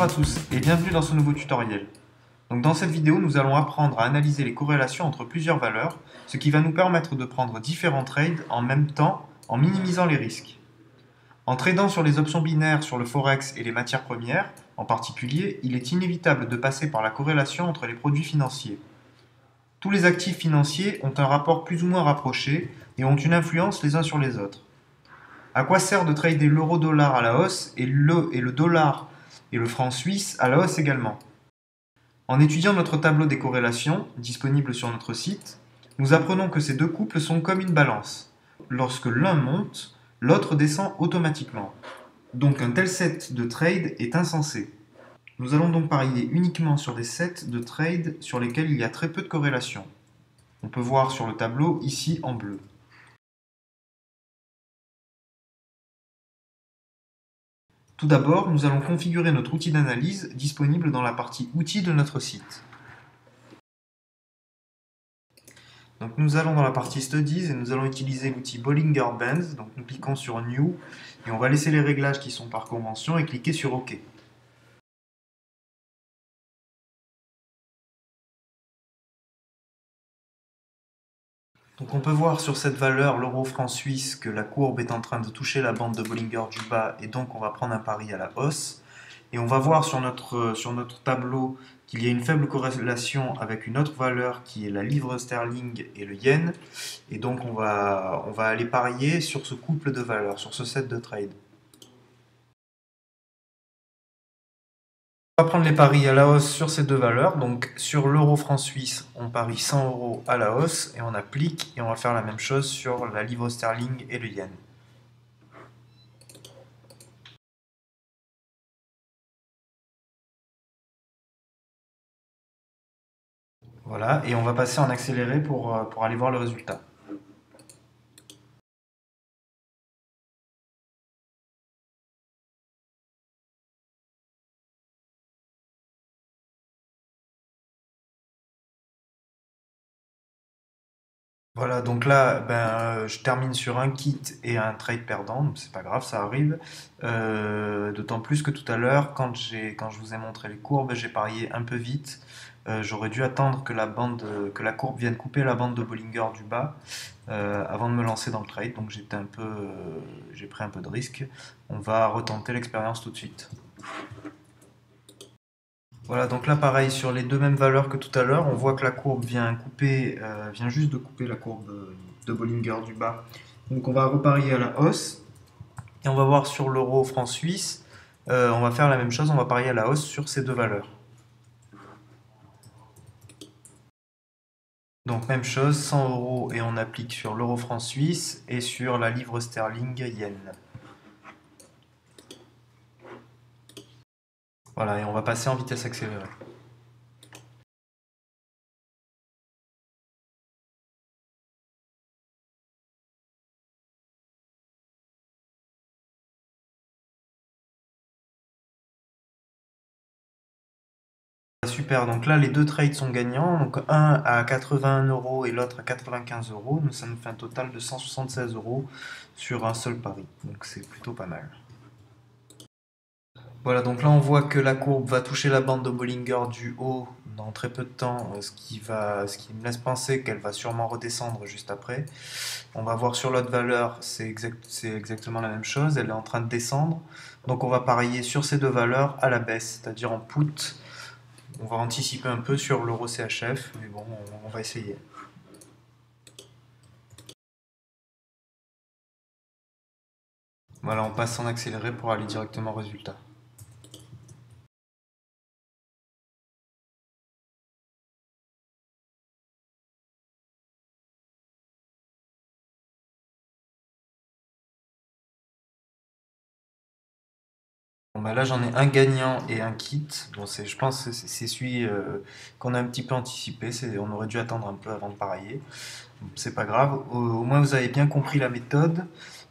Bonjour à tous et bienvenue dans ce nouveau tutoriel. Donc dans cette vidéo, nous allons apprendre à analyser les corrélations entre plusieurs valeurs, ce qui va nous permettre de prendre différents trades en même temps en minimisant les risques. En tradant sur les options binaires sur le forex et les matières premières, en particulier, il est inévitable de passer par la corrélation entre les produits financiers. Tous les actifs financiers ont un rapport plus ou moins rapproché et ont une influence les uns sur les autres. À quoi sert de trader l'euro-dollar à la hausse et le dollar et le franc suisse à la hausse également? En étudiant notre tableau des corrélations, disponible sur notre site, nous apprenons que ces deux couples sont comme une balance. Lorsque l'un monte, l'autre descend automatiquement. Donc un tel set de trades est insensé. Nous allons donc parier uniquement sur des sets de trades sur lesquels il y a très peu de corrélation. On peut voir sur le tableau ici en bleu. Tout d'abord, nous allons configurer notre outil d'analyse disponible dans la partie outils de notre site. Donc nous allons dans la partie Studies et nous allons utiliser l'outil Bollinger Bands. Donc nous cliquons sur New et on va laisser les réglages qui sont par convention et cliquer sur OK. Donc on peut voir sur cette valeur, l'euro-franc suisse, que la courbe est en train de toucher la bande de Bollinger du bas et donc on va prendre un pari à la hausse. Et on va voir sur notre tableau qu'il y a une faible corrélation avec une autre valeur qui est la livre sterling et le yen. Et donc on va aller parier sur ce couple de valeurs, sur ce set de trades. On va prendre les paris à la hausse sur ces deux valeurs. Donc sur l'euro-franc suisse, on parie 100 € à la hausse et on applique. Et on va faire la même chose sur la livre sterling et le yen. Voilà, et on va passer en accéléré pour aller voir le résultat. Voilà, donc là, je termine sur un kit et un trade perdant, donc c'est pas grave, ça arrive. D'autant plus que tout à l'heure, quand je vous ai montré les courbes, j'ai parié un peu vite. J'aurais dû attendre que la courbe vienne couper la bande de Bollinger du bas avant de me lancer dans le trade, donc j'ai pris un peu de risque. On va retenter l'expérience tout de suite. Voilà, donc là pareil, sur les deux mêmes valeurs que tout à l'heure, on voit que la courbe vient juste de couper la courbe de Bollinger du bas. Donc on va reparier à la hausse. Et on va voir sur l'euro franc suisse, on va faire la même chose, on va parier à la hausse sur ces deux valeurs. Donc même chose, 100 € et on applique sur l'euro franc suisse et sur la livre sterling yen. Voilà, et on va passer en vitesse accélérée. Super, donc là les deux trades sont gagnants, donc un à 81 € et l'autre à 95 €, donc ça nous fait un total de 176 € sur un seul pari, donc c'est plutôt pas mal. Voilà, donc là on voit que la courbe va toucher la bande de Bollinger du haut dans très peu de temps, ce qui me laisse penser qu'elle va sûrement redescendre juste après. On va voir sur l'autre valeur, c'est exactement la même chose, elle est en train de descendre. Donc on va parier sur ces deux valeurs à la baisse, c'est-à-dire en put. On va anticiper un peu sur l'euro CHF, mais bon, on va essayer. Voilà, on passe en accéléré pour aller directement au résultat. Bon, bah là j'en ai un gagnant et un kit. Bon, je pense que c'est celui qu'on a un petit peu anticipé. On aurait dû attendre un peu avant de parier. C'est pas grave. Au moins vous avez bien compris la méthode.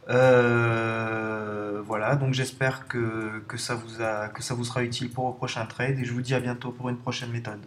Voilà, donc j'espère que ça vous sera utile pour vos prochains trades et je vous dis à bientôt pour une prochaine méthode.